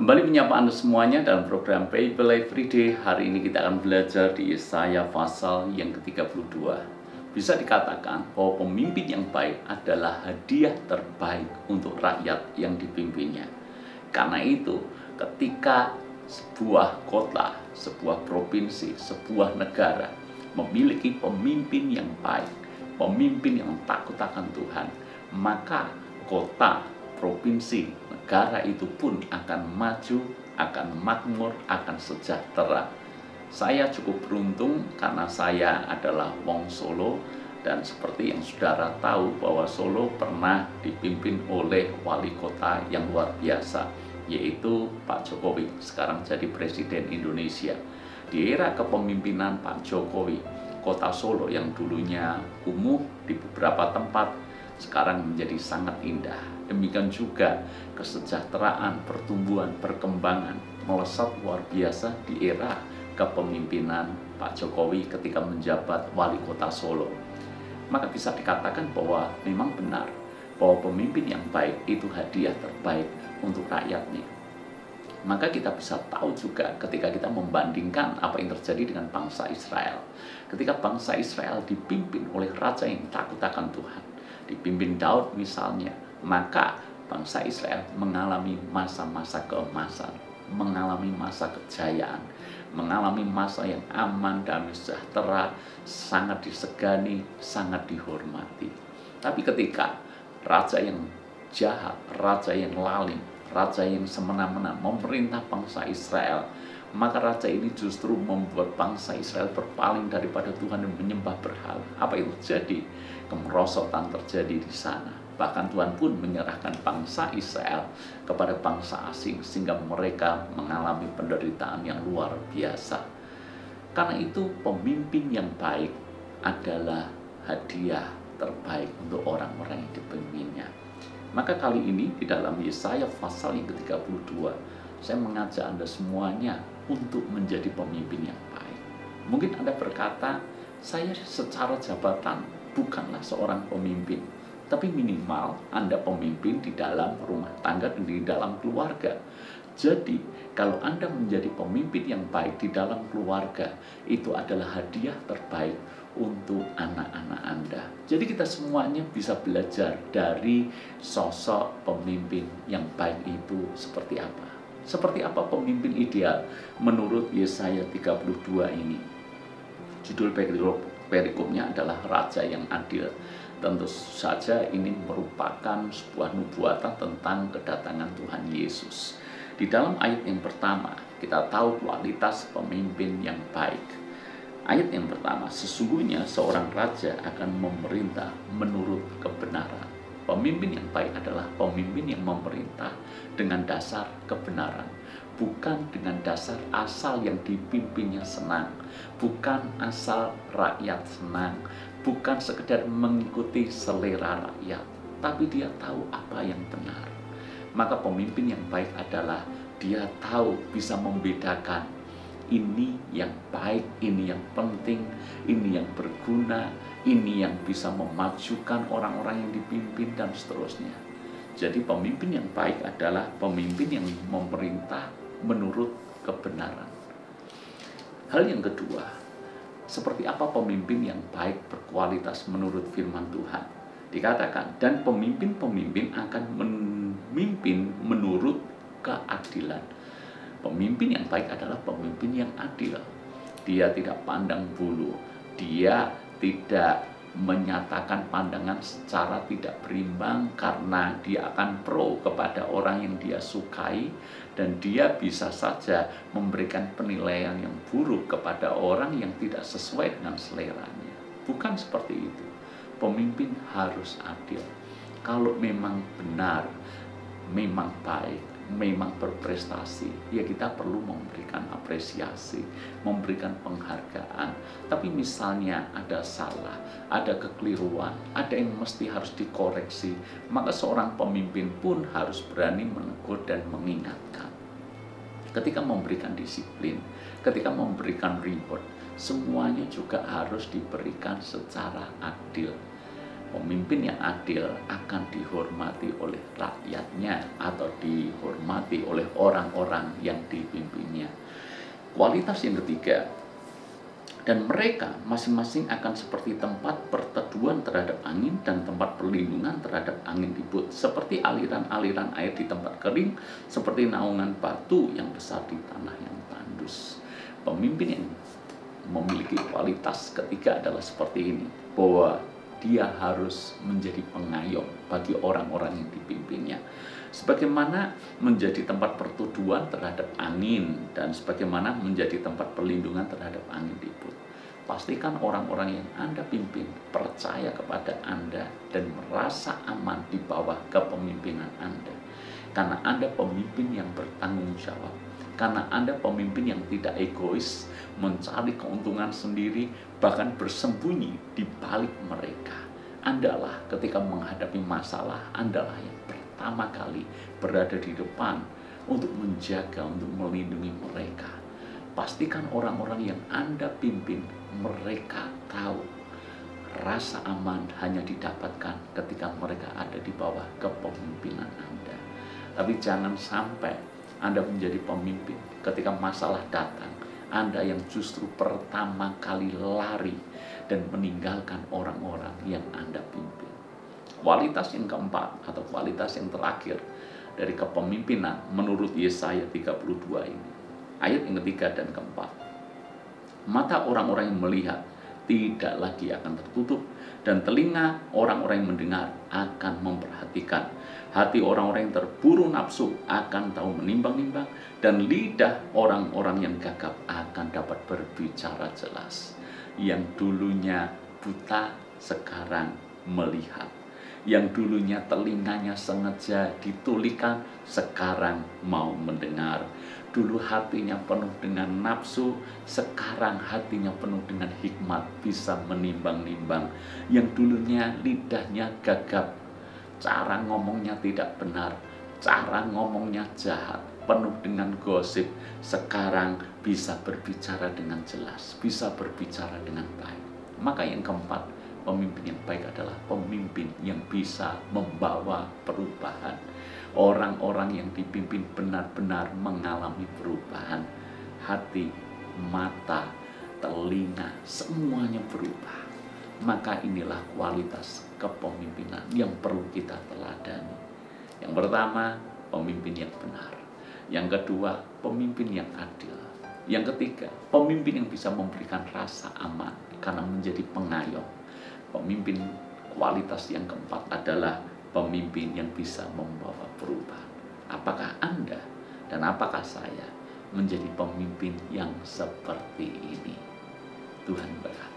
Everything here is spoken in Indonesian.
Kembali menyapa Anda semuanya dalam program Bible Everyday. Hari ini kita akan belajar di Yesaya pasal yang ke-32. Bisa dikatakan bahwa pemimpin yang baik adalah hadiah terbaik untuk rakyat yang dipimpinnya. Karena itu, ketika sebuah kota, sebuah provinsi, sebuah negara memiliki pemimpin yang baik, pemimpin yang takut akan Tuhan, maka kota, provinsi, negara itu pun akan maju, akan makmur, akan sejahtera. Saya cukup beruntung karena saya adalah wong Solo, dan seperti yang saudara tahu bahwa Solo pernah dipimpin oleh wali kota yang luar biasa, yaitu Pak Jokowi, sekarang jadi Presiden Indonesia. Di era kepemimpinan Pak Jokowi, kota Solo yang dulunya kumuh di beberapa tempat sekarang menjadi sangat indah. Demikian juga kesejahteraan, pertumbuhan, perkembangan melesat luar biasa di era kepemimpinan Pak Jokowi ketika menjabat wali kota Solo. Maka bisa dikatakan bahwa memang benar bahwa pemimpin yang baik itu hadiah terbaik untuk rakyatnya. Maka kita bisa tahu juga ketika kita membandingkan apa yang terjadi dengan bangsa Israel. Ketika bangsa Israel dipimpin oleh raja yang takut akan Tuhan, dipimpin Daud misalnya, maka bangsa Israel mengalami masa-masa keemasan, mengalami masa kejayaan, mengalami masa yang aman, damai, sejahtera, sangat disegani, sangat dihormati. Tapi ketika raja yang jahat, raja yang lalim, raja yang semena-mena memerintah bangsa Israel, maka raja ini justru membuat bangsa Israel berpaling daripada Tuhan dan menyembah berhala. Apa yang terjadi? Kemerosotan terjadi di sana. Bahkan Tuhan pun menyerahkan bangsa Israel kepada bangsa asing sehingga mereka mengalami penderitaan yang luar biasa. Karena itu pemimpin yang baik adalah hadiah terbaik untuk orang-orang yang dipimpinnya. Maka kali ini di dalam Yesaya pasal yang ke-32, saya mengajak Anda semuanya untuk menjadi pemimpin yang baik. Mungkin Anda berkata, saya secara jabatan bukanlah seorang pemimpin, tapi minimal Anda pemimpin di dalam rumah tangga dan di dalam keluarga. Jadi, kalau Anda menjadi pemimpin yang baik di dalam keluarga, itu adalah hadiah terbaik untuk anak-anak Anda. Jadi kita semuanya bisa belajar dari sosok pemimpin yang baik itu seperti apa. Seperti apa pemimpin ideal menurut Yesaya 32 ini. Judul perikopnya adalah Raja yang Adil. Tentu saja ini merupakan sebuah nubuatan tentang kedatangan Tuhan Yesus. Di dalam ayat yang pertama, kita tahu kualitas pemimpin yang baik. Ayat yang pertama, sesungguhnya seorang raja akan memerintah menurut kebenaran. Pemimpin yang baik adalah pemimpin yang memerintah dengan dasar kebenaran, bukan dengan dasar asal yang dipimpinnya senang, bukan asal rakyat senang, bukan sekedar mengikuti selera rakyat, tapi dia tahu apa yang benar. Maka pemimpin yang baik adalah dia tahu, bisa membedakan ini yang baik, ini yang penting, ini yang berguna, ini yang bisa memajukan orang-orang yang dipimpin, dan seterusnya. Jadi pemimpin yang baik adalah pemimpin yang memerintah menurut kebenaran. Hal yang kedua, seperti apa pemimpin yang baik berkualitas menurut firman Tuhan? Dikatakan, dan pemimpin-pemimpin akan memimpin menurut keadilan. Pemimpin yang baik adalah pemimpin yang adil. Dia tidak pandang bulu, dia tidak menyatakan pandangan secara tidak berimbang karena dia akan pro kepada orang yang dia sukai, dan dia bisa saja memberikan penilaian yang buruk kepada orang yang tidak sesuai dengan seleranya. Bukan seperti itu. Pemimpin harus adil. Kalau memang benar, memang baik, memang berprestasi, ya kita perlu memberikan apresiasi, memberikan penghargaan. Tapi misalnya ada salah, ada kekeliruan, ada yang mesti harus dikoreksi, maka seorang pemimpin pun harus berani menegur dan mengingatkan. Ketika memberikan disiplin, ketika memberikan reward, semuanya juga harus diberikan secara adil. Pemimpin yang adil akan dihormati oleh rakyatnya atau dihormati oleh orang-orang yang dipimpinnya. Kualitas yang ketiga, dan mereka masing-masing akan seperti tempat perteduhan terhadap angin dan tempat perlindungan terhadap angin ribut, seperti aliran-aliran air di tempat kering, seperti naungan batu yang besar di tanah yang tandus. Pemimpin yang memiliki kualitas ketiga adalah seperti ini, bahwa dia harus menjadi pengayom bagi orang-orang yang dipimpinnya. Sebagaimana menjadi tempat perteduhan terhadap angin dan sebagaimana menjadi tempat perlindungan terhadap angin ribut. Pastikan orang-orang yang Anda pimpin percaya kepada Anda dan merasa aman di bawah kepemimpinan Anda. Karena Anda pemimpin yang bertanggung jawab. Karena Anda pemimpin yang tidak egois, mencari keuntungan sendiri, bahkan bersembunyi di balik mereka. Andalah ketika menghadapi masalah, Andalah yang pertama kali berada di depan untuk menjaga, untuk melindungi mereka. Pastikan orang-orang yang Anda pimpin, mereka tahu rasa aman hanya didapatkan ketika mereka ada di bawah kepemimpinan Anda. Tapi jangan sampai Anda menjadi pemimpin ketika masalah datang, Anda yang justru pertama kali lari dan meninggalkan orang-orang yang Anda pimpin. Kualitas yang keempat atau kualitas yang terakhir dari kepemimpinan menurut Yesaya 32 ini. Ayat yang ketiga dan keempat. Mata orang-orang yang melihat tidak lagi akan tertutup, dan telinga orang-orang yang mendengar akan memperhatikan. Hati orang-orang yang terburu nafsu akan tahu menimbang-nimbang, dan lidah orang-orang yang gagap akan dapat berbicara jelas. Yang dulunya buta sekarang melihat. Yang dulunya telinganya sengaja ditulikan sekarang mau mendengar. Dulu hatinya penuh dengan nafsu, sekarang hatinya penuh dengan hikmat, bisa menimbang-nimbang. Yang dulunya lidahnya gagap, cara ngomongnya tidak benar, cara ngomongnya jahat, penuh dengan gosip, sekarang bisa berbicara dengan jelas, bisa berbicara dengan baik. Maka yang keempat, pemimpin yang baik adalah pemimpin yang bisa membawa perubahan. Orang-orang yang dipimpin benar-benar mengalami perubahan. Hati, mata, telinga, semuanya berubah. Maka inilah kualitas kepemimpinan yang perlu kita teladani. Yang pertama, pemimpin yang benar. Yang kedua, pemimpin yang adil. Yang ketiga, pemimpin yang bisa memberikan rasa aman karena menjadi pengayom. Pemimpin kualitas yang keempat adalah pemimpin yang bisa membawa perubahan. Apakah Anda dan apakah saya menjadi pemimpin yang seperti ini? Tuhan berkati.